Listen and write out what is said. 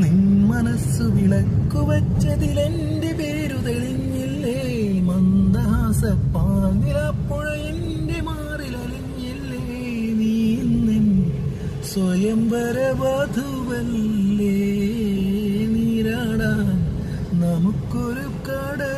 നിൻ മനസ്സു വിളക്കു വച്ചതിലെന്റെ പേരു തെളിഞ്ഞില്ലേ? മന്ദഹാസപ്പാനിലപ്പുഴ എന്റെ മാറിലലിഞ്ഞില്ലേ? നീ നിൻ സ്വയംവര വധുവല്ലേ? നീരാടാൻ നമുക്കൊരു കടൽ